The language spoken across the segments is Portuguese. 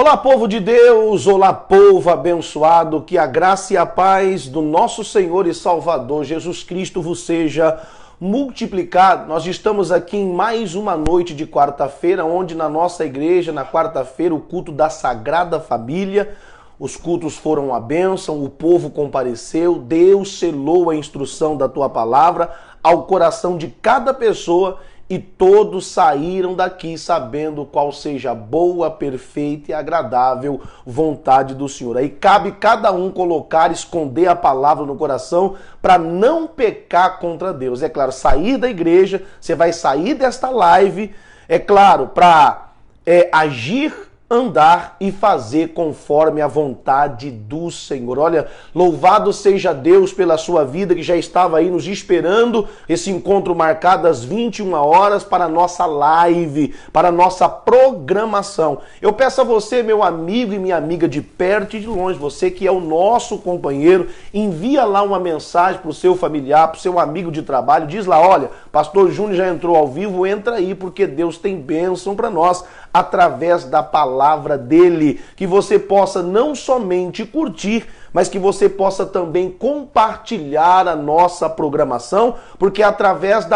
Olá, povo de Deus, olá, povo abençoado, que a graça e a paz do nosso Senhor e Salvador Jesus Cristo vos seja multiplicado. Nós estamos aqui em mais uma noite de quarta-feira, onde na nossa igreja, na quarta-feira, o culto da Sagrada Família, os cultos foram uma bênção, o povo compareceu, Deus selou a instrução da tua palavra ao coração de cada pessoa e todos saíram daqui sabendo qual seja a boa, perfeita e agradável vontade do Senhor. Aí cabe cada um colocar, esconder a palavra no coração para não pecar contra Deus. É claro, sair da igreja, você vai sair desta live, é claro, para agir, andar e fazer conforme a vontade do Senhor. Olha, louvado seja Deus pela sua vida que já estava aí nos esperando, esse encontro marcado às 21 horas para a nossa live, para a nossa programação. Eu peço a você, meu amigo e minha amiga de perto e de longe, você que é o nosso companheiro, envia lá uma mensagem para o seu familiar, para o seu amigo de trabalho, diz lá, olha, Pastor Júnior já entrou ao vivo, entra aí porque Deus tem bênção para nós através da palavra dele, que você possa não somente curtir, mas que você possa também compartilhar a nossa programação, porque através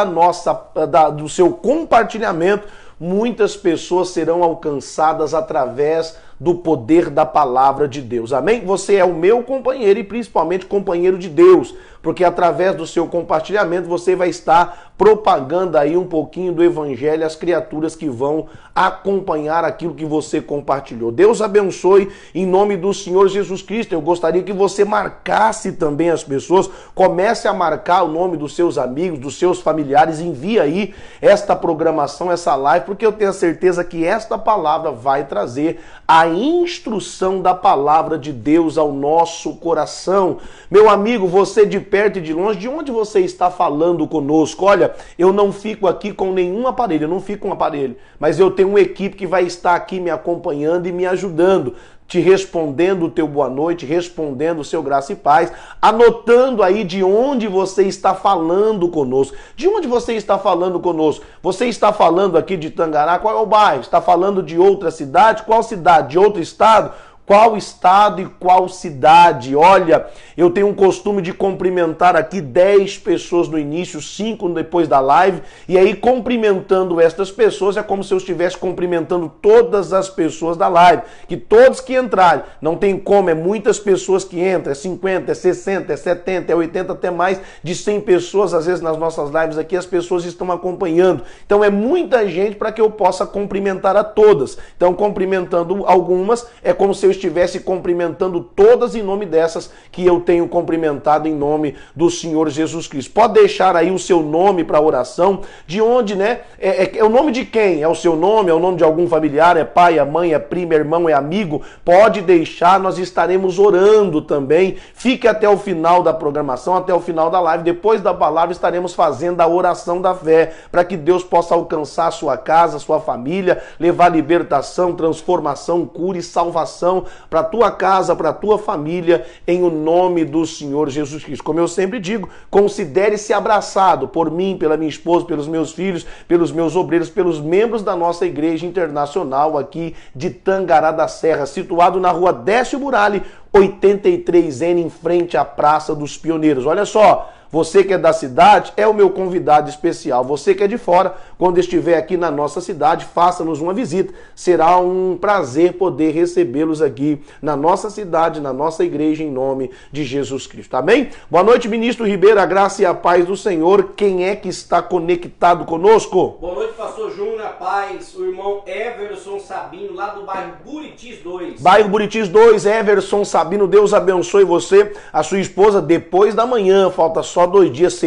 do seu compartilhamento, muitas pessoas serão alcançadas através do poder da palavra de Deus. Amém? Você é o meu companheiro e principalmente companheiro de Deus, porque através do seu compartilhamento você vai estar propagando aí um pouquinho do evangelho às criaturas que vão acompanhar aquilo que você compartilhou. Deus abençoe em nome do Senhor Jesus Cristo. Eu gostaria que você marcasse também as pessoas, comece a marcar o nome dos seus amigos, dos seus familiares, envie aí esta programação, essa live, porque eu tenho a certeza que esta palavra vai trazer a instrução da palavra de Deus ao nosso coração. Meu amigo, você de perto e de longe, de onde você está falando conosco? Olha, eu não fico aqui com nenhum aparelho, eu não fico com um aparelho, mas eu tenho uma equipe que vai estar aqui me acompanhando e me ajudando, te respondendo o teu boa noite, respondendo o seu graça e paz, anotando aí de onde você está falando conosco. De onde você está falando conosco? Você está falando aqui de Tangará, qual é o bairro? Está falando de outra cidade? Qual cidade? De outro estado? Qual estado e qual cidade? Olha, eu tenho um costume de cumprimentar aqui 10 pessoas no início, 5 depois da live, e aí cumprimentando estas pessoas é como se eu estivesse cumprimentando todas as pessoas da live, que todos que entrarem, não tem como, é muitas pessoas que entram, é 50, é 60, é 70, é 80, até mais de 100 pessoas, às vezes nas nossas lives aqui as pessoas estão acompanhando, então é muita gente para que eu possa cumprimentar a todas, então cumprimentando algumas, é como se eu estivesse cumprimentando todas em nome dessas que eu tenho cumprimentado em nome do Senhor Jesus Cristo. Pode deixar aí o seu nome para oração, de onde, né? É o nome de quem? É o seu nome? É o nome de algum familiar? É pai, é mãe, é primo, é irmão, é amigo? Pode deixar, nós estaremos orando também. Fique até o final da programação, até o final da live. Depois da palavra estaremos fazendo a oração da fé, para que Deus possa alcançar a sua casa, a sua família, levar libertação, transformação, cura e salvação para a tua casa, para a tua família, em o nome do Senhor Jesus Cristo. Como eu sempre digo, considere-se abraçado por mim, pela minha esposa, pelos meus filhos, pelos meus obreiros, pelos membros da nossa igreja internacional aqui de Tangará da Serra, situado na rua Décio Burali, 83N, em frente à Praça dos Pioneiros. Olha só, você que é da cidade é o meu convidado especial. Você que é de fora, quando estiver aqui na nossa cidade, faça-nos uma visita. Será um prazer poder recebê-los aqui na nossa cidade, na nossa igreja, em nome de Jesus Cristo. Amém? Boa noite, ministro Ribeiro, a graça e a paz do Senhor. Quem é que está conectado conosco? Boa noite, pastor Júnior, a paz. O irmão Everson Sabino, lá do bairro Buritis 2. Bairro Buritis 2, Everson Sabino, Deus abençoe você, a sua esposa, depois da manhã, falta só 2 dias,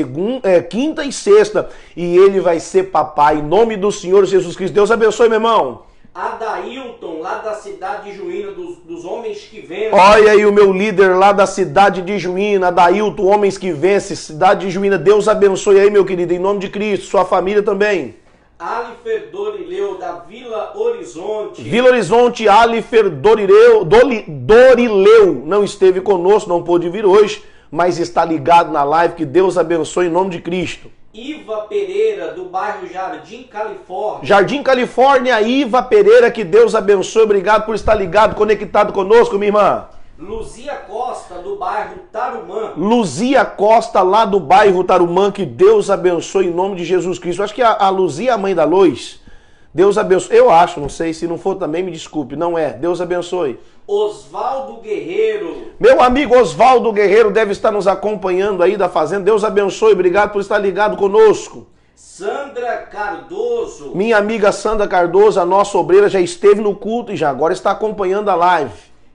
quinta e sexta, e ele vai ser papai, em nome do Senhor Jesus Cristo. Deus abençoe, meu irmão. Adailton, lá da cidade de Juína, dos Homens que Vencem. Olha aí o meu líder lá da cidade de Juína, Adailton, Homens que Vencem, cidade de Juína. Deus abençoe aí, meu querido, em nome de Cristo, sua família também. Alifer Dorileu, da Vila Horizonte. Vila Horizonte, Alifer Dorileu, não esteve conosco, não pôde vir hoje, mas está ligado na live. Que Deus abençoe em nome de Cristo. Iva Pereira, do bairro Jardim Califórnia. Jardim Califórnia, Iva Pereira, que Deus abençoe. Obrigado por estar ligado, conectado conosco, minha irmã. Luzia Costa, do bairro Tarumã. Luzia Costa, lá do bairro Tarumã, que Deus abençoe em nome de Jesus Cristo. Eu acho que a Luzia é a mãe da Lois. Deus abençoe. Eu acho, não sei, se não for também me desculpe. Não é. Deus abençoe. Osvaldo Guerreiro. Meu amigo Osvaldo Guerreiro deve estar nos acompanhando aí da fazenda. Deus abençoe. Obrigado por estar ligado conosco. Sandra Cardoso. Minha amiga Sandra Cardoso, a nossa obreira, já esteve no culto e já agora está acompanhando a live.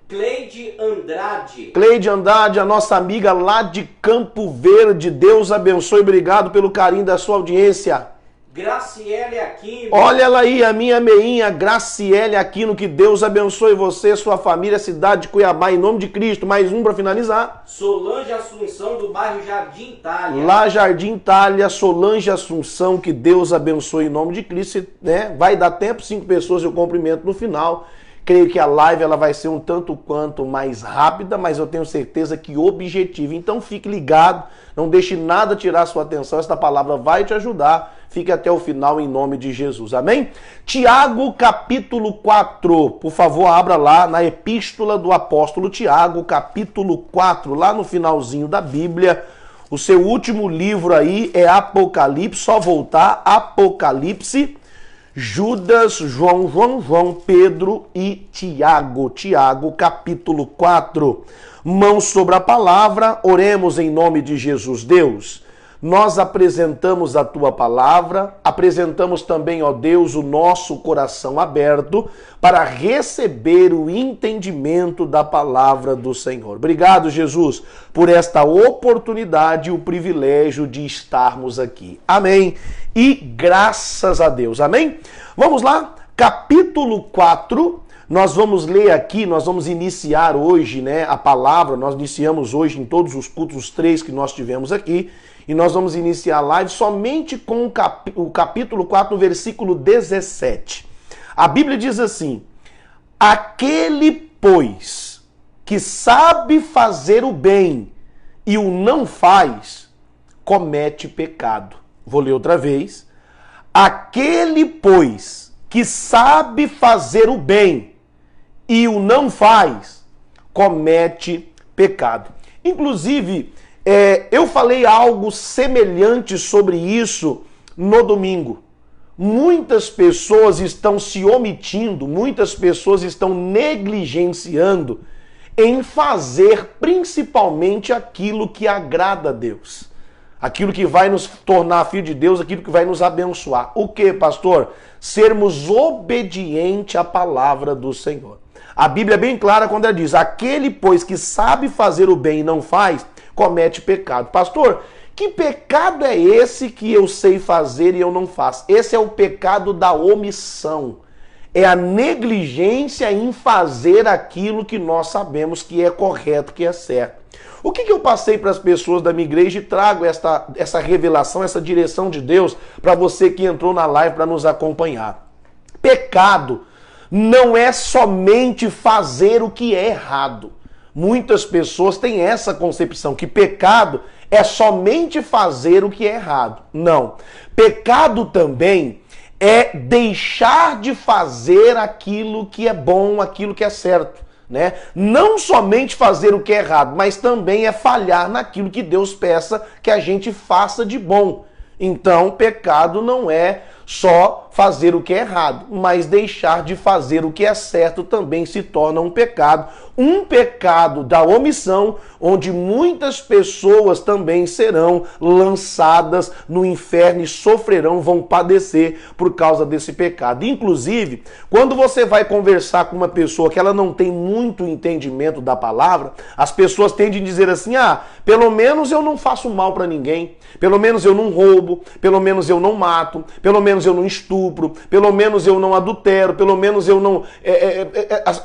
Cleide Andrade. Cleide Andrade, a nossa amiga lá de Campo Verde. Deus abençoe. Obrigado pelo carinho da sua audiência. Graciele Aquino. Olha ela aí, a minha meinha, Graciele Aquino, que Deus abençoe você, sua família, cidade de Cuiabá, em nome de Cristo. Mais um para finalizar. Solange Assunção, do bairro Jardim Itália. Lá, Jardim Itália, Solange Assunção, que Deus abençoe em nome de Cristo, né? Vai dar tempo, 5 pessoas eu cumprimento no final. Creio que a live ela vai ser um tanto quanto mais rápida, mas eu tenho certeza que objetiva. Então fique ligado, não deixe nada tirar sua atenção, esta palavra vai te ajudar. Fique até o final em nome de Jesus, amém? Tiago capítulo 4, por favor abra lá na epístola do apóstolo Tiago, capítulo 4, lá no finalzinho da Bíblia. O seu último livro aí é Apocalipse, só voltar, Apocalipse, Judas, João, Pedro e Tiago. Tiago, capítulo 4. Mãos sobre a palavra, oremos em nome de Jesus. Deus, nós apresentamos a tua palavra, apresentamos também, ó Deus, o nosso coração aberto para receber o entendimento da palavra do Senhor. Obrigado, Jesus, por esta oportunidade e o privilégio de estarmos aqui. Amém. E graças a Deus. Amém? Vamos lá, capítulo 4, nós vamos ler aqui, nós vamos iniciar hoje, né, a palavra, nós iniciamos hoje em todos os cultos, os 3 que nós tivemos aqui, e nós vamos iniciar a live somente com o capítulo 4, no versículo 17. A Bíblia diz assim: aquele, pois, que sabe fazer o bem e o não faz, comete pecado. Vou ler outra vez. Aquele, pois, que sabe fazer o bem e o não faz, comete pecado. Inclusive, eu falei algo semelhante sobre isso no domingo. Muitas pessoas estão se omitindo, muitas pessoas estão negligenciando em fazer principalmente aquilo que agrada a Deus. Aquilo que vai nos tornar filho de Deus, aquilo que vai nos abençoar. O que, pastor? Sermos obedientes à palavra do Senhor. A Bíblia é bem clara quando ela diz: aquele, pois, que sabe fazer o bem e não faz, comete pecado. Pastor, que pecado é esse que eu sei fazer e eu não faço? Esse é o pecado da omissão. É a negligência em fazer aquilo que nós sabemos que é correto, que é certo. O que eu passei para as pessoas da minha igreja e trago essa revelação, essa direção de Deus para você que entrou na live para nos acompanhar? Pecado não é somente fazer o que é errado. Muitas pessoas têm essa concepção, que pecado é somente fazer o que é errado. Não. Pecado também é deixar de fazer aquilo que é bom, aquilo que é certo, né? Não somente fazer o que é errado, mas também é falhar naquilo que Deus peça que a gente faça de bom. Então, pecado não é só fazer o que é errado, mas deixar de fazer o que é certo também se torna um pecado. Um pecado da omissão, onde muitas pessoas também serão lançadas no inferno e sofrerão, vão padecer por causa desse pecado. Inclusive, quando você vai conversar com uma pessoa que ela não tem muito entendimento da palavra, as pessoas tendem a dizer assim: pelo menos eu não faço mal para ninguém, pelo menos eu não roubo, pelo menos eu não mato, pelo menos eu não estupro, pelo menos eu não adultero, pelo menos eu não...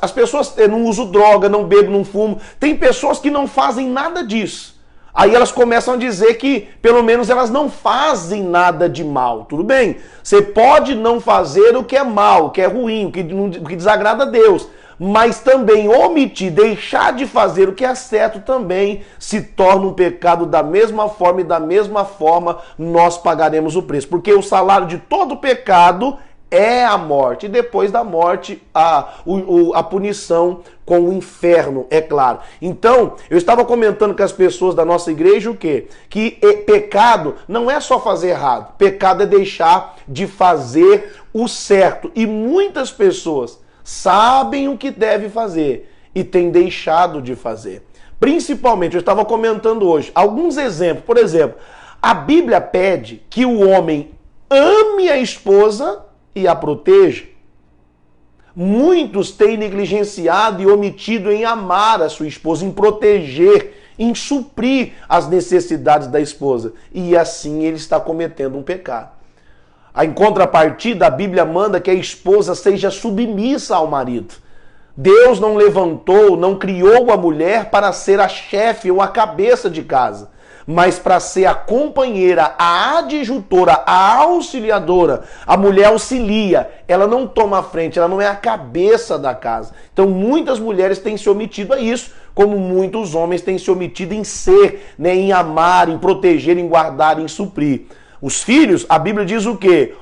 As pessoas não usam droga, não bebo, não fumo. Tem pessoas que não fazem nada disso. Aí elas começam a dizer que, pelo menos, elas não fazem nada de mal. Tudo bem, você pode não fazer o que é mal, o que é ruim, o que desagrada a Deus. Mas também omitir, deixar de fazer o que é certo também se torna um pecado da mesma forma, e da mesma forma nós pagaremos o preço. Porque o salário de todo pecado é a morte, e depois da morte a punição com o inferno, é claro. Então, eu estava comentando com as pessoas da nossa igreja o quê? Que pecado não é só fazer errado, pecado é deixar de fazer o certo. E muitas pessoas sabem o que deve fazer e têm deixado de fazer. Principalmente, eu estava comentando hoje, alguns exemplos. Por exemplo, a Bíblia pede que o homem ame a esposa e a proteja. Muitos têm negligenciado e omitido em amar a sua esposa, em proteger, em suprir as necessidades da esposa. E assim ele está cometendo um pecado. Em contrapartida, a Bíblia manda que a esposa seja submissa ao marido. Deus não levantou, não criou a mulher para ser a chefe ou a cabeça de casa, mas para ser a companheira, a adjutora, a auxiliadora. A mulher auxilia, ela não toma a frente, ela não é a cabeça da casa. Então muitas mulheres têm se omitido a isso, como muitos homens têm se omitido em ser, em amar, em proteger, em guardar, em suprir. Os filhos, a Bíblia diz o quê?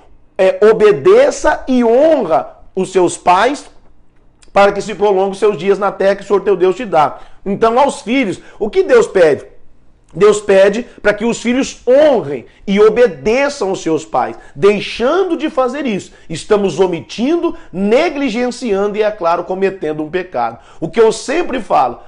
Obedeça e honra os seus pais para que se prolongue os seus dias na terra que o Senhor teu Deus te dá. Então aos filhos, o que Deus pede? Deus pede para que os filhos honrem e obedeçam os seus pais. Deixando de fazer isso, estamos omitindo, negligenciando e, é claro, cometendo um pecado. O que eu sempre falo,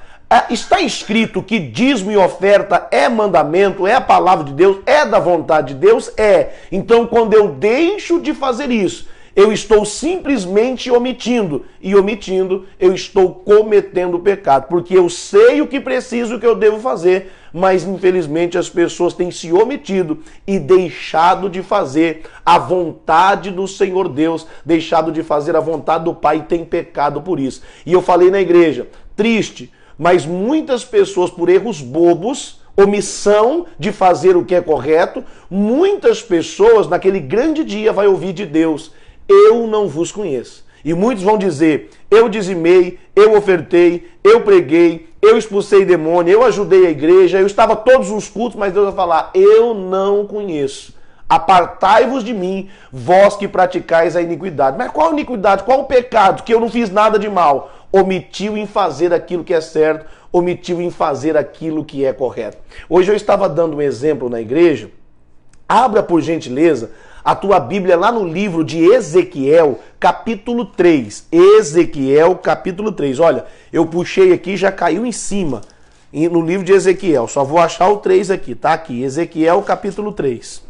está escrito que dízimo e oferta é mandamento, é a palavra de Deus, é da vontade de Deus? É. Então, quando eu deixo de fazer isso, eu estou simplesmente omitindo. E omitindo, eu estou cometendo pecado. Porque eu sei o que preciso, o que eu devo fazer, mas infelizmente as pessoas têm se omitido e deixado de fazer a vontade do Senhor Deus, deixado de fazer a vontade do Pai e tem pecado por isso. E eu falei na igreja, triste, mas muitas pessoas por erros bobos, omissão de fazer o que é correto, muitas pessoas naquele grande dia vai ouvir de Deus: eu não vos conheço. E muitos vão dizer: eu dizimei, eu ofertei, eu preguei, eu expulsei demônio, eu ajudei a igreja, eu estava todos os cultos, mas Deus vai falar: eu não conheço. Apartai-vos de mim, vós que praticais a iniquidade. Mas qual a iniquidade? Qual o pecado? Que eu não fiz nada de mal. Omitiu em fazer aquilo que é certo, omitiu em fazer aquilo que é correto. Hoje eu estava dando um exemplo na igreja. Abra, por gentileza, a tua Bíblia lá no livro de Ezequiel, capítulo 3. Ezequiel, capítulo 3. Olha, eu puxei aqui e já caiu em cima, no livro de Ezequiel. Só vou achar o 3 aqui, tá? Aqui, Ezequiel, capítulo 3.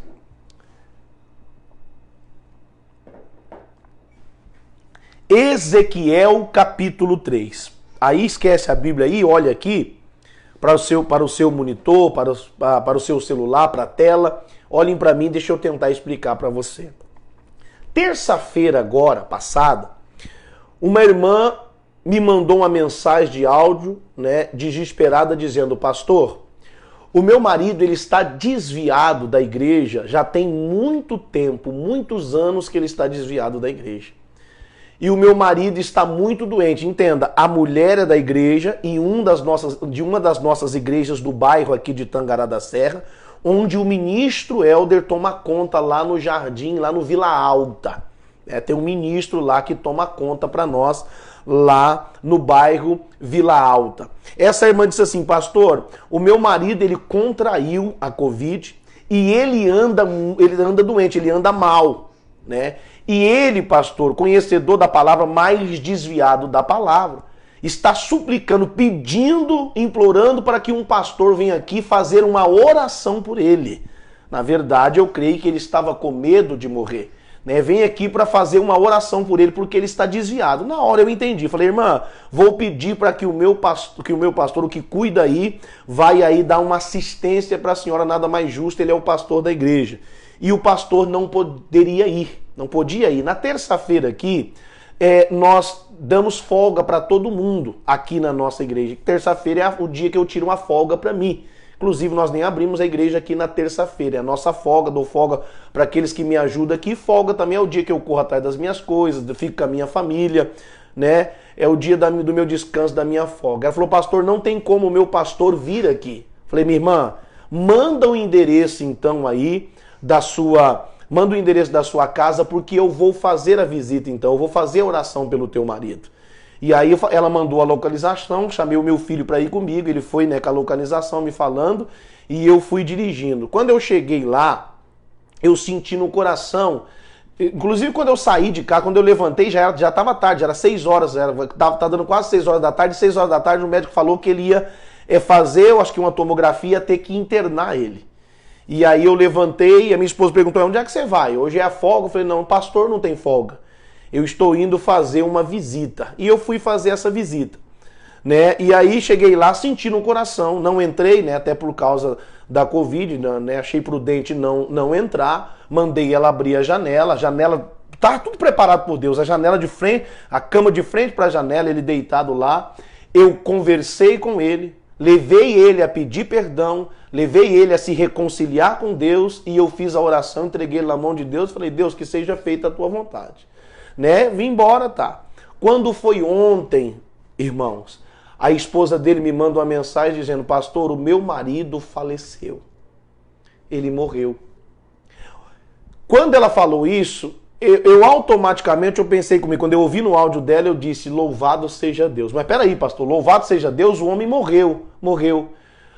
Ezequiel, capítulo 3. Aí esquece a Bíblia aí, olha aqui, para o seu monitor, para o seu celular, para a tela. Olhem para mim, deixa eu tentar explicar para você. Terça-feira agora, passada, uma irmã me mandou uma mensagem de áudio, desesperada, dizendo: pastor, o meu marido ele está desviado da igreja, já tem muito tempo, muitos anos que ele está desviado da igreja. E o meu marido está muito doente. Entenda, a mulher é da igreja, de uma das nossas igrejas do bairro aqui de Tangará da Serra, onde o ministro Helder toma conta lá no Jardim, lá no Vila Alta. Tem um ministro lá que toma conta para nós, lá no bairro Vila Alta. Essa irmã disse assim: pastor, o meu marido ele contraiu a Covid e ele anda doente, ele anda mal, E ele, pastor, conhecedor da palavra, mais desviado da palavra, está suplicando, pedindo, implorando para que um pastor venha aqui fazer uma oração por ele. Na verdade, eu creio que ele estava com medo de morrer. Vem aqui para fazer uma oração por ele, porque ele está desviado. Na hora eu entendi. Falei: irmã, vou pedir para que o meu pastor, o que cuida aí, vai aí dar uma assistência para a senhora, nada mais justo, ele é o pastor da igreja. E o pastor não podia ir. Na terça-feira aqui, nós damos folga para todo mundo aqui na nossa igreja. Terça-feira é o dia que eu tiro uma folga para mim. Inclusive, nós nem abrimos a igreja aqui na terça-feira. É a nossa folga, dou folga para aqueles que me ajudam aqui. Folga também é o dia que eu corro atrás das minhas coisas, fico com a minha família, né? É o dia do meu descanso, da minha folga. Ela falou, pastor, não tem como o meu pastor vir aqui. Falei, minha irmã, manda o endereço então aí manda o endereço da sua casa, porque eu vou fazer a visita então, eu vou fazer a oração pelo teu marido. E aí ela mandou a localização, chamei o meu filho para ir comigo, ele foi, né, com a localização me falando, e eu fui dirigindo. Quando eu cheguei lá, eu senti no coração, inclusive quando eu saí de cá, quando eu levantei, já estava tarde, era 6 horas, tá dando quase 6 horas da tarde, 6 horas da tarde o médico falou que ele ia fazer, eu acho que uma tomografia, ter que internar ele. E aí eu levantei, a minha esposa perguntou, onde é que você vai? Hoje é a folga? Eu falei, não, pastor não tem folga. Eu estou indo fazer uma visita. E eu fui fazer essa visita, né? E aí cheguei lá, senti no coração, não entrei, né? Até por causa da Covid, né? Achei prudente não entrar. Mandei ela abrir a janela tá tudo preparado por Deus. A janela de frente, a cama de frente para a janela, ele deitado lá. Eu conversei com ele, levei ele a pedir perdão, levei ele a se reconciliar com Deus e eu fiz a oração, entreguei ele na mão de Deus, falei, Deus, que seja feita a tua vontade. Né? Vim embora, tá. Quando foi ontem, irmãos, a esposa dele me manda uma mensagem dizendo, pastor, o meu marido faleceu. Ele morreu. Quando ela falou isso, eu automaticamente pensei comigo, quando eu ouvi no áudio dela, eu disse, louvado seja Deus. Mas peraí, pastor, louvado seja Deus, o homem morreu.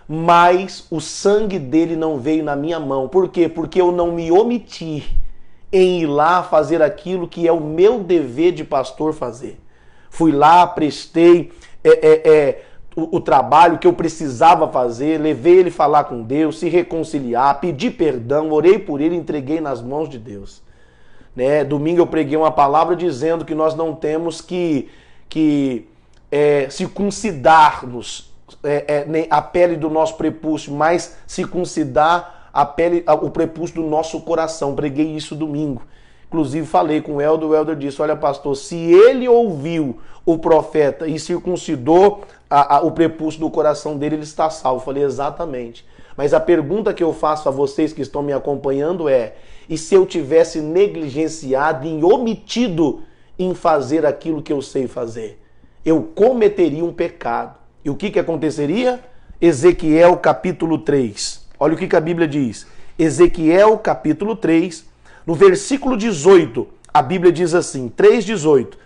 Mas o sangue dele não veio na minha mão. Por quê? Porque eu não me omiti em ir lá fazer aquilo que é o meu dever de pastor fazer. Fui lá, prestei o trabalho que eu precisava fazer, levei ele falar com Deus, se reconciliar, pedi perdão, orei por ele, entreguei nas mãos de Deus. Né? Domingo eu preguei uma palavra dizendo que nós não temos que circuncidar-nos a pele do nosso prepúcio, mas circuncidar o prepúcio do nosso coração. Preguei isso domingo. Inclusive falei com o Helder disse, olha pastor, se ele ouviu o profeta e circuncidou o prepúcio do coração dele, ele está salvo. Falei, exatamente. Mas a pergunta que eu faço a vocês que estão me acompanhando é, e se eu tivesse negligenciado e omitido em fazer aquilo que eu sei fazer? Eu cometeria um pecado. E o que aconteceria? Ezequiel capítulo 3. Olha o que a Bíblia diz. Ezequiel capítulo 3, no versículo 18, a Bíblia diz assim, 3:18.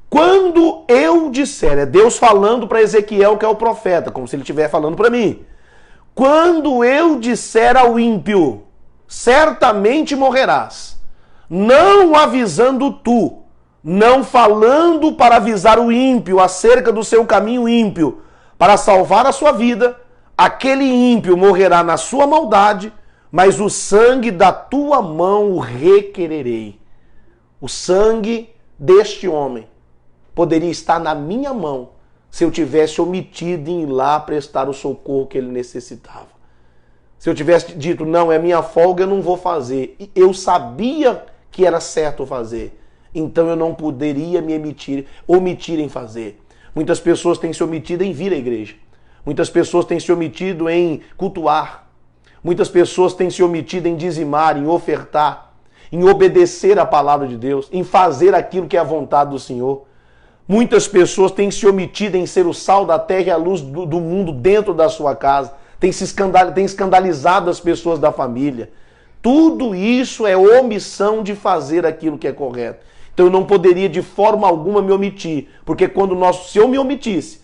Quando eu disser, é Deus falando para Ezequiel que é o profeta, como se ele estivesse falando para mim. Quando eu disser ao ímpio, certamente morrerás, não avisando tu, não falando para avisar o ímpio acerca do seu caminho ímpio, para salvar a sua vida, aquele ímpio morrerá na sua maldade, mas o sangue da tua mão o requererei. O sangue deste homem poderia estar na minha mão se eu tivesse omitido em ir lá prestar o socorro que ele necessitava. Se eu tivesse dito, não, é minha folga, eu não vou fazer. Eu sabia que era certo fazer. Então eu não poderia me omitir em fazer. Muitas pessoas têm se omitido em vir à igreja. Muitas pessoas têm se omitido em cultuar. Muitas pessoas têm se omitido em dizimar, em ofertar, em obedecer a palavra de Deus, em fazer aquilo que é a vontade do Senhor. Muitas pessoas têm se omitido em ser o sal da terra e a luz do mundo dentro da sua casa. Tem escandalizado as pessoas da família. Tudo isso é omissão de fazer aquilo que é correto. Então eu não poderia de forma alguma me omitir, porque se eu me omitisse,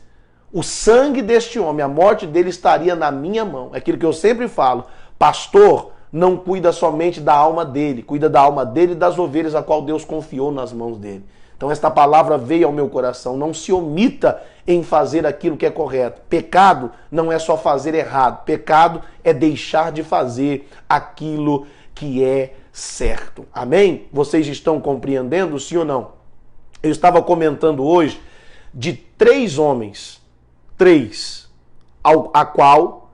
o sangue deste homem, a morte dele estaria na minha mão. É aquilo que eu sempre falo, pastor não cuida somente da alma dele, cuida da alma dele e das ovelhas a qual Deus confiou nas mãos dele. Então esta palavra veio ao meu coração, não se omita em fazer aquilo que é correto. Pecado não é só fazer errado, pecado é deixar de fazer aquilo que é certo. Amém? Vocês estão compreendendo, sim ou não? Eu estava comentando hoje de 3 homens, a qual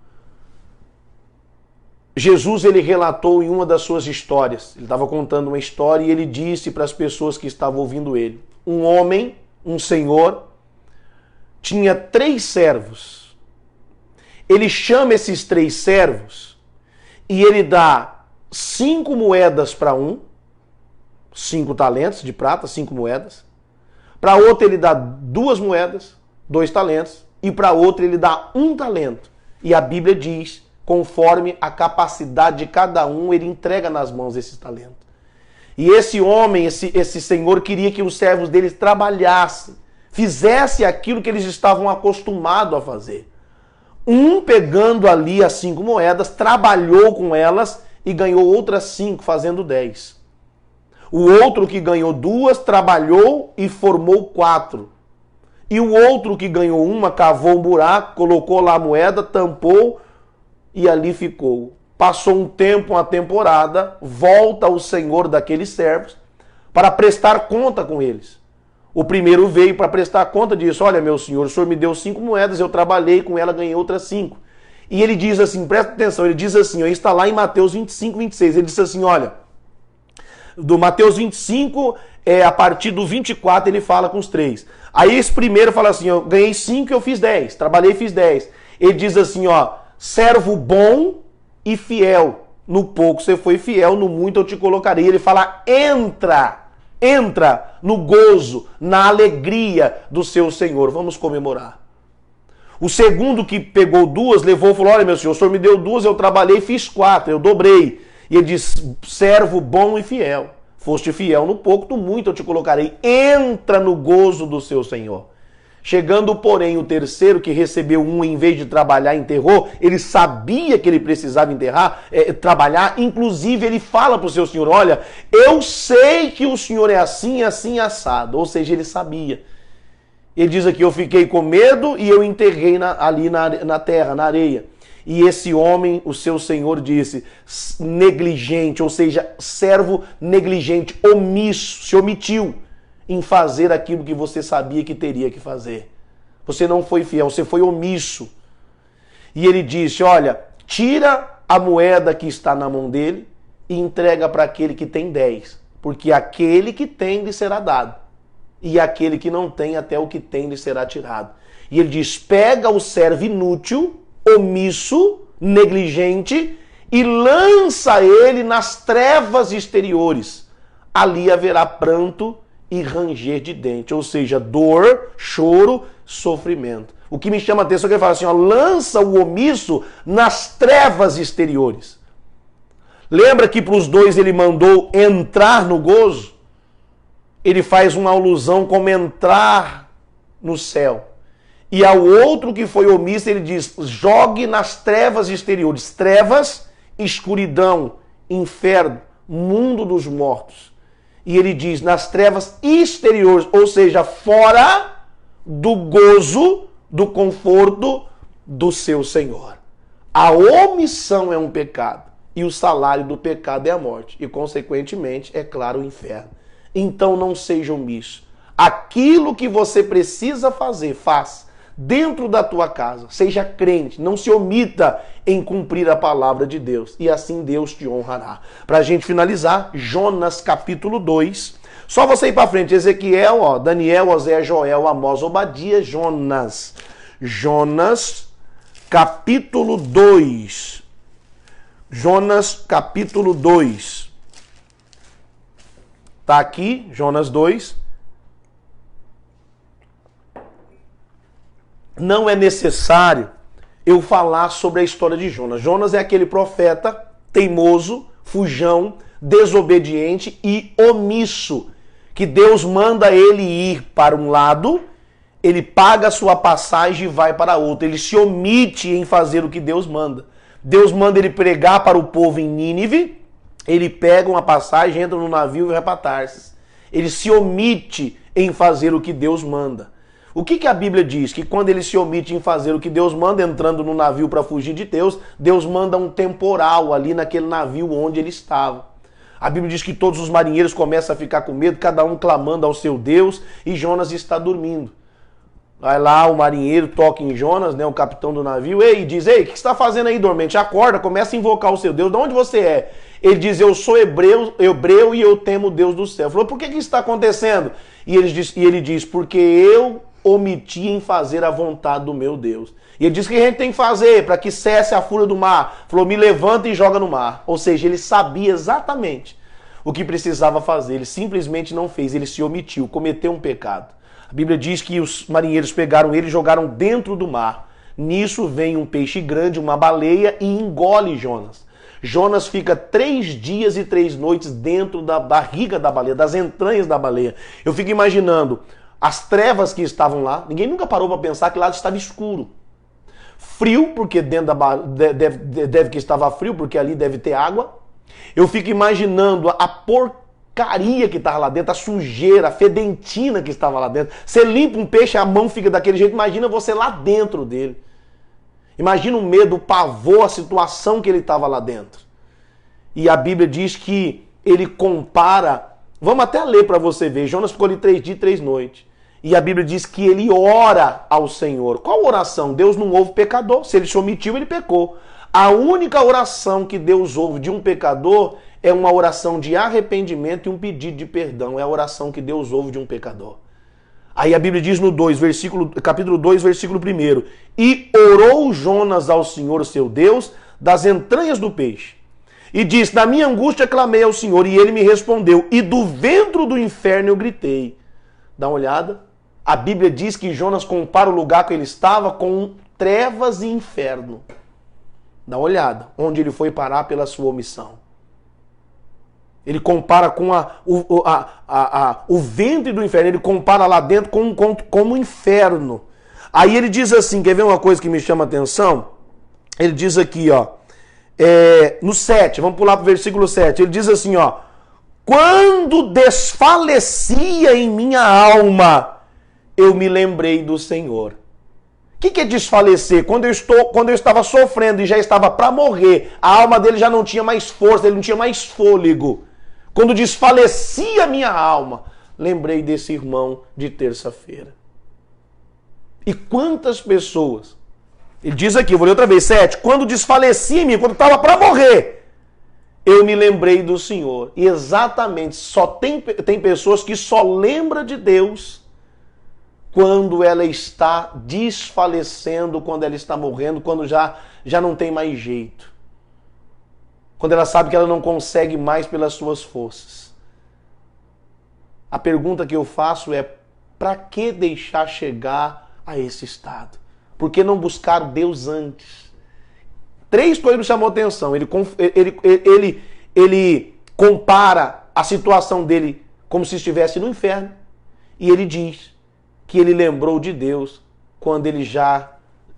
Jesus ele relatou em uma das suas histórias. Ele estava contando uma história e ele disse para as pessoas que estavam ouvindo ele. Um homem, um senhor, tinha 3 servos. ele chama esses 3 servos e ele dá 5 moedas para um, 5 talentos de prata, 5 moedas. Para outro ele dá 2 moedas, 2 talentos. E para outro ele dá 1 talento. E a Bíblia diz, conforme a capacidade de cada um, ele entrega nas mãos esse talento. E esse homem, esse senhor, queria que os servos dele trabalhassem, fizessem aquilo que eles estavam acostumados a fazer. Um, pegando ali as 5 moedas, trabalhou com elas e ganhou outras 5, fazendo 10. O outro que ganhou 2, trabalhou e formou 4. E o outro que ganhou 1, cavou um buraco, colocou lá a moeda, tampou e ali ficou. Passou um tempo, uma temporada, volta o senhor daqueles servos para prestar conta com eles. O primeiro veio para prestar conta disso. Olha, meu senhor, o senhor me deu 5 moedas, eu trabalhei com ela, ganhei outras 5. E ele diz assim, presta atenção, ele diz assim, ó, está lá em Mateus 25, 26. Ele diz assim, olha, do Mateus 25, a partir do 24, ele fala com os 3. Aí esse primeiro fala assim, eu ganhei 5 e eu fiz 10, trabalhei e fiz 10. Ele diz assim, ó, servo bom e fiel. No pouco você foi fiel, no muito eu te colocarei. Ele fala, entra no gozo, na alegria do seu Senhor. Vamos comemorar. O segundo que pegou 2, levou e falou, olha meu senhor, o senhor me deu 2, eu trabalhei e fiz 4, eu dobrei. E ele diz, servo bom e fiel. Foste fiel no pouco, no muito eu te colocarei. Entra no gozo do seu Senhor. Chegando, porém, o terceiro que recebeu 1, em vez de trabalhar, enterrou. Ele sabia que ele precisava trabalhar. Inclusive, ele fala para o seu senhor, olha, eu sei que o senhor é assim, assim, assado. Ou seja, ele sabia. Ele diz aqui, eu fiquei com medo e eu enterrei ali na terra, na areia. E esse homem, o seu senhor disse, negligente, ou seja, servo negligente, omisso, se omitiu em fazer aquilo que você sabia que teria que fazer. Você não foi fiel, você foi omisso. E ele disse, olha, tira a moeda que está na mão dele e entrega para aquele que tem 10. Porque aquele que tem lhe será dado. E aquele que não tem, até o que tem lhe será tirado. E ele diz, pega o servo inútil, omisso, negligente, e lança ele nas trevas exteriores. Ali haverá pranto e ranger de dente, ou seja, dor, choro, sofrimento. O que me chama a atenção é que ele fala assim, ó, lança o omisso nas trevas exteriores. Lembra que para os 2 ele mandou entrar no gozo? Ele faz uma alusão como entrar no céu. E ao outro que foi omisso, ele diz, jogue nas trevas exteriores. Trevas, escuridão, inferno, mundo dos mortos. E ele diz, nas trevas exteriores, ou seja, fora do gozo, do conforto do seu Senhor. A omissão é um pecado. E o salário do pecado é a morte. E, consequentemente, é claro, o inferno. Então, não seja omisso. Aquilo que você precisa fazer, faça. Dentro da tua casa, seja crente, não se omita em cumprir a palavra de Deus, e assim Deus te honrará. Para a gente finalizar, Jonas capítulo 2, só você ir para frente, Ezequiel, ó, Daniel, Oséias, Joel, Amós, Obadias, Jonas. Jonas capítulo 2. Jonas capítulo 2. Tá aqui, Jonas 2. Não é necessário eu falar sobre a história de Jonas. Jonas é aquele profeta teimoso, fujão, desobediente e omisso, que Deus manda ele ir para um lado, ele paga a sua passagem e vai para outro. Ele se omite em fazer o que Deus manda. Deus manda ele pregar para o povo em Nínive, ele pega uma passagem, entra no navio e vai para Tarsis. Ele se omite em fazer o que Deus manda. O que a Bíblia diz? Que quando ele se omite em fazer o que Deus manda, entrando no navio para fugir de Deus, Deus manda um temporal ali naquele navio onde ele estava. A Bíblia diz que todos os marinheiros começam a ficar com medo, cada um clamando ao seu Deus, e Jonas está dormindo. Vai lá o marinheiro, toca em Jonas, né, o capitão do navio, e diz, ei, o que você está fazendo aí, dormente? Acorda, começa a invocar o seu Deus. De onde você é? Ele diz, eu sou hebreu e eu temo o Deus do céu. Falou, por que isso está acontecendo? E ele diz, porque eu omiti em fazer a vontade do meu Deus. E ele diz que a gente tem que fazer para que cesse a fúria do mar. Falou, me levanta e joga no mar. Ou seja, ele sabia exatamente o que precisava fazer. Ele simplesmente não fez, ele se omitiu, cometeu um pecado. A Bíblia diz que os marinheiros pegaram ele e jogaram dentro do mar. Nisso vem um peixe grande, uma baleia, e engole Jonas. Jonas fica 3 dias e 3 noites dentro da barriga da baleia, das entranhas da baleia. Eu fico imaginando as trevas que estavam lá. Ninguém nunca parou para pensar que lá estava escuro. Frio, porque dentro da deve que estava frio, porque ali deve ter água. Eu fico imaginando a porcaria que estava lá dentro, a sujeira, a fedentina que estava lá dentro. Você limpa um peixe, a mão fica daquele jeito, imagina você lá dentro dele. Imagina o medo, o pavor, a situação que ele estava lá dentro. E a Bíblia diz que ele compara, vamos até ler para você ver, Jonas ficou ali 3 dias e 3 noites. E a Bíblia diz que ele ora ao Senhor. Qual oração? Deus não ouve pecador. Se ele se omitiu, ele pecou. A única oração que Deus ouve de um pecador é uma oração de arrependimento e um pedido de perdão. É a oração que Deus ouve de um pecador. Aí a Bíblia diz no 2, capítulo 2, versículo 1. E orou Jonas ao Senhor, seu Deus, das entranhas do peixe. E disse, na minha angústia clamei ao Senhor, e ele me respondeu. E do ventre do inferno eu gritei. Dá uma olhada. A Bíblia diz que Jonas compara o lugar que ele estava com trevas e inferno. Dá uma olhada, onde ele foi parar pela sua omissão. Ele compara com o ventre do inferno, ele compara lá dentro com o inferno. Aí ele diz assim, quer ver uma coisa que me chama a atenção? Ele diz aqui, ó, no 7, vamos pular para o versículo 7, ele diz assim, ó, quando desfalecia em minha alma, eu me lembrei do Senhor. O que é desfalecer? Quando eu estava sofrendo e já estava para morrer, a alma dele já não tinha mais força, ele não tinha mais fôlego. Quando desfalecia a minha alma, lembrei desse irmão de terça-feira. E quantas pessoas, ele diz aqui, eu vou ler outra vez, 7, quando desfalecia em mim, quando estava para morrer, eu me lembrei do Senhor. E exatamente, tem pessoas que só lembram de Deus quando ela está desfalecendo, quando ela está morrendo, quando já não tem mais jeito. Quando ela sabe que ela não consegue mais pelas suas forças. A pergunta que eu faço é, para que deixar chegar a esse estado? Por que não buscar Deus antes? 3 coisas me chamou a atenção. Ele compara a situação dele como se estivesse no inferno. E ele diz que ele lembrou de Deus quando ele já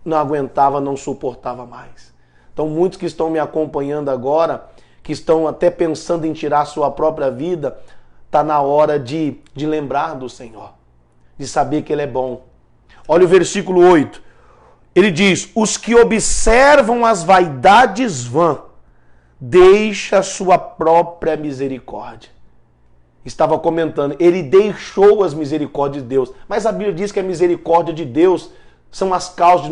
não aguentava, não suportava mais. Então muitos que estão me acompanhando agora, que estão até pensando em tirar a sua própria vida, está na hora de lembrar do Senhor, de saber que Ele é bom. Olha o versículo 8. Ele diz, os que observam as vaidades vãs, deixa a sua própria misericórdia. Estava comentando, ele deixou as misericórdias de Deus. Mas a Bíblia diz que a misericórdia de Deus são as causas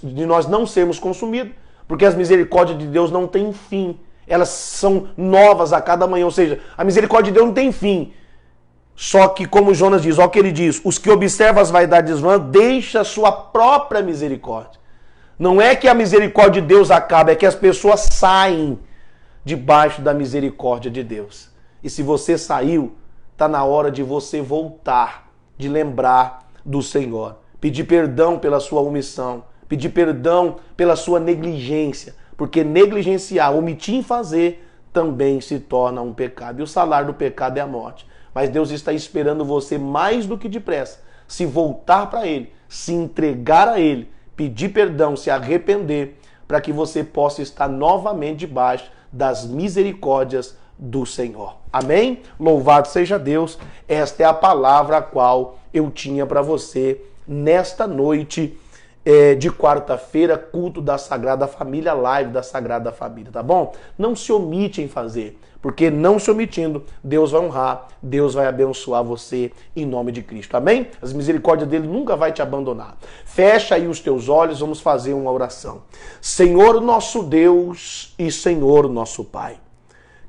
de nós não sermos consumidos. Porque as misericórdias de Deus não têm fim. Elas são novas a cada manhã. Ou seja, a misericórdia de Deus não tem fim. Só que, como Jonas diz, olha o que ele diz, os que observam as vaidades vãs, deixa a sua própria misericórdia. Não é que a misericórdia de Deus acaba, é que as pessoas saem debaixo da misericórdia de Deus. E se você saiu, está na hora de você voltar, de lembrar do Senhor. Pedir perdão pela sua omissão, pedir perdão pela sua negligência, porque negligenciar, omitir em fazer, também se torna um pecado. E o salário do pecado é a morte. Mas Deus está esperando você mais do que depressa, se voltar para Ele, se entregar a Ele, pedir perdão, se arrepender, para que você possa estar novamente debaixo das misericórdias do Senhor. Amém? Louvado seja Deus. Esta é a palavra a qual eu tinha para você nesta noite de quarta-feira, culto da Sagrada Família, live da Sagrada Família, tá bom? Não se omite em fazer, porque não se omitindo, Deus vai honrar, Deus vai abençoar você em nome de Cristo, amém? As misericórdias dele nunca vai te abandonar. Fecha aí os teus olhos, vamos fazer uma oração. Senhor nosso Deus e Senhor nosso Pai,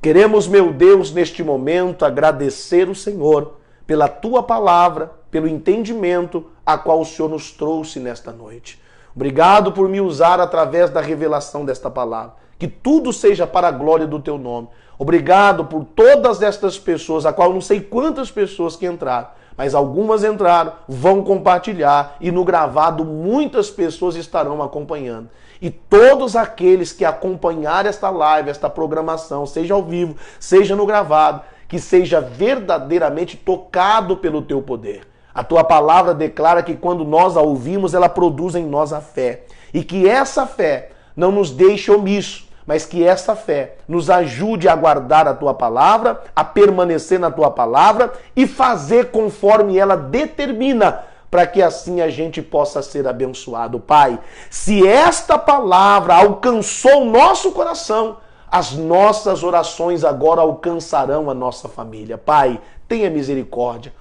queremos, meu Deus, neste momento agradecer o Senhor pela Tua palavra, pelo entendimento a qual o Senhor nos trouxe nesta noite. Obrigado por me usar através da revelação desta palavra. Que tudo seja para a glória do teu nome. Obrigado por todas estas pessoas, a qual eu não sei quantas pessoas que entraram, mas algumas entraram, vão compartilhar e no gravado muitas pessoas estarão acompanhando. E todos aqueles que acompanharem esta live, esta programação, seja ao vivo, seja no gravado, que seja verdadeiramente tocado pelo teu poder. A tua palavra declara que quando nós a ouvimos, ela produz em nós a fé. E que essa fé não nos deixe omisso, mas que essa fé nos ajude a guardar a tua palavra, a permanecer na tua palavra e fazer conforme ela determina, para que assim a gente possa ser abençoado. Pai, se esta palavra alcançou o nosso coração, as nossas orações agora alcançarão a nossa família. Pai, tenha misericórdia.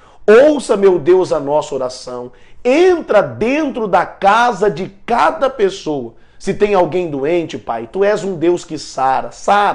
Ouça, meu Deus, a nossa oração. Entra dentro da casa de cada pessoa. Se tem alguém doente, Pai, Tu és um Deus que sara,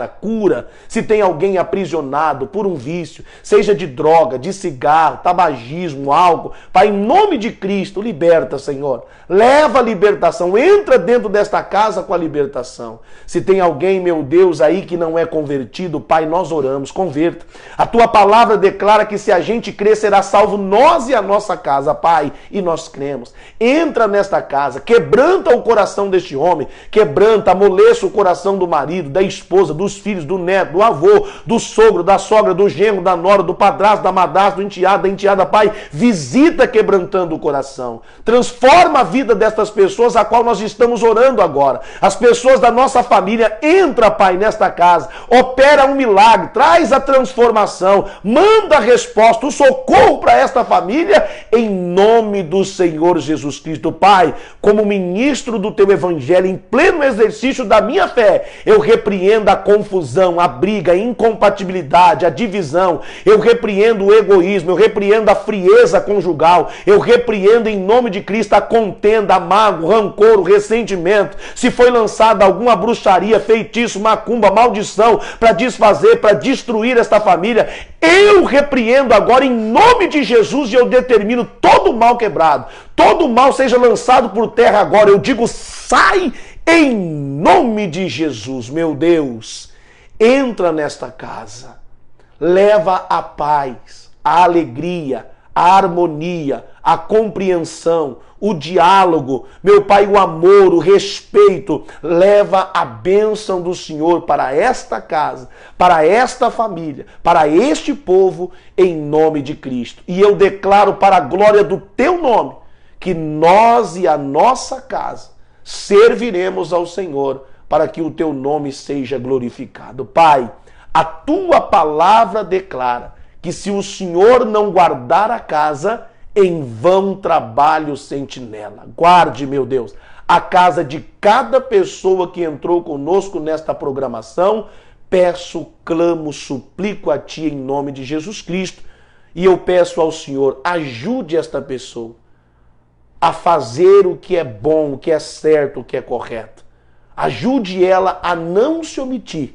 cura. Se tem alguém aprisionado por um vício, seja de droga, de cigarro, tabagismo, álcool, Pai, em nome de Cristo, liberta, Senhor. Leva a libertação, entra dentro desta casa com a libertação. Se tem alguém, meu Deus, aí que não é convertido, Pai, nós oramos, converta. A Tua palavra declara que se a gente crer, será salvo nós e a nossa casa, Pai, e nós cremos. Entra nesta casa, quebranta o coração deste homem, quebranta, amoleça o coração do marido, da esposa, dos filhos, do neto, do avô, do sogro, da sogra, do genro, da nora, do padrasto, da madrasta, do enteado, da enteada. Pai, visita quebrantando o coração. Transforma a vida destas pessoas a qual nós estamos orando agora. As pessoas da nossa família, entra, Pai, nesta casa, opera um milagre, traz a transformação, manda a resposta, o socorro para esta família, em nome do Senhor Jesus Cristo. Pai, como ministro do Teu Evangelho, em pleno exercício da minha fé, eu repreendo a confusão, a briga, a incompatibilidade, a divisão, eu repreendo o egoísmo, eu repreendo a frieza conjugal, eu repreendo em nome de Cristo a contenda, a mágoa, o rancor, o ressentimento. Se foi lançada alguma bruxaria, feitiço, macumba, maldição para desfazer, para destruir esta família, eu repreendo agora em nome de Jesus e eu determino todo o mal quebrado, todo o mal seja lançado por terra agora. Eu digo, sai em nome de Jesus. Meu Deus, entra nesta casa, leva a paz, a alegria, a harmonia, a compreensão, o diálogo, meu Pai, o amor, o respeito. Leva a bênção do Senhor para esta casa, para esta família, para este povo, em nome de Cristo. E eu declaro para a glória do Teu nome, que nós e a nossa casa serviremos ao Senhor, para que o Teu nome seja glorificado. Pai, a Tua palavra declara que se o Senhor não guardar a casa, em vão trabalha o sentinela. Guarde, meu Deus, a casa de cada pessoa que entrou conosco nesta programação. Peço, clamo, suplico a Ti em nome de Jesus Cristo. E eu peço ao Senhor, ajude esta pessoa a fazer o que é bom, o que é certo, o que é correto. Ajude ela a não se omitir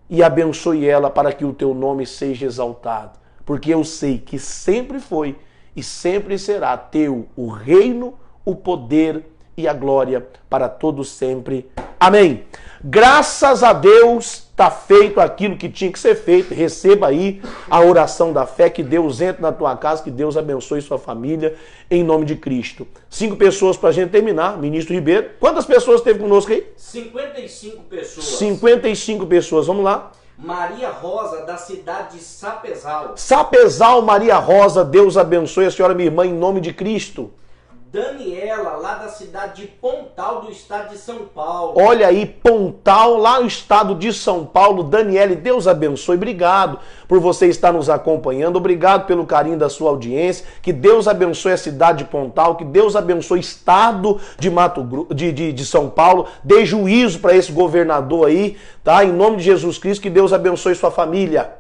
e abençoe ela para que o Teu nome seja exaltado. Porque eu sei que sempre foi e sempre será Teu o reino, o poder e a glória para todos sempre. Amém. Graças a Deus, está feito aquilo que tinha que ser feito. Receba aí a oração da fé, que Deus entre na tua casa, que Deus abençoe sua família, em nome de Cristo. 5 pessoas para a gente terminar. Ministro Ribeiro, quantas pessoas teve conosco aí? 55 pessoas. 55 pessoas, vamos lá. Maria Rosa, da cidade de Sapezal. Sapezal, Maria Rosa, Deus abençoe a senhora, minha irmã, em nome de Cristo. Daniela, lá da cidade de Pontal, do estado de São Paulo. Olha aí, Pontal, lá no estado de São Paulo. Daniele, Deus abençoe. Obrigado por você estar nos acompanhando. Obrigado pelo carinho da sua audiência. Que Deus abençoe a cidade de Pontal. Que Deus abençoe o estado de São Paulo. Dê juízo para esse governador aí, tá? Em nome de Jesus Cristo, que Deus abençoe sua família.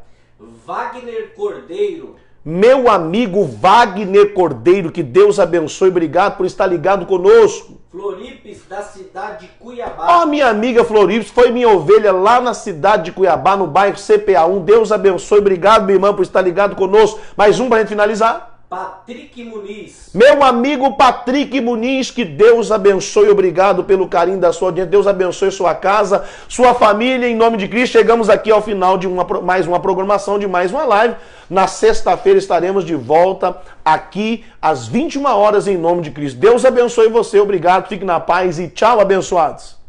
Wagner Cordeiro. Meu amigo Wagner Cordeiro, que Deus abençoe, obrigado por estar ligado conosco. Floripes, da cidade de Cuiabá. Ó, minha amiga Floripes, foi minha ovelha lá na cidade de Cuiabá, no bairro CPA1. Deus abençoe, obrigado, minha irmã, por estar ligado conosco. Mais um para a gente finalizar. Patrick Muniz. Meu amigo Patrick Muniz, que Deus abençoe, obrigado pelo carinho da sua audiência, Deus abençoe sua casa, sua família, em nome de Cristo. Chegamos aqui ao final de mais uma programação, de mais uma live. Na sexta-feira estaremos de volta aqui às 21 horas em nome de Cristo. Deus abençoe você, obrigado, fique na paz e tchau, abençoados.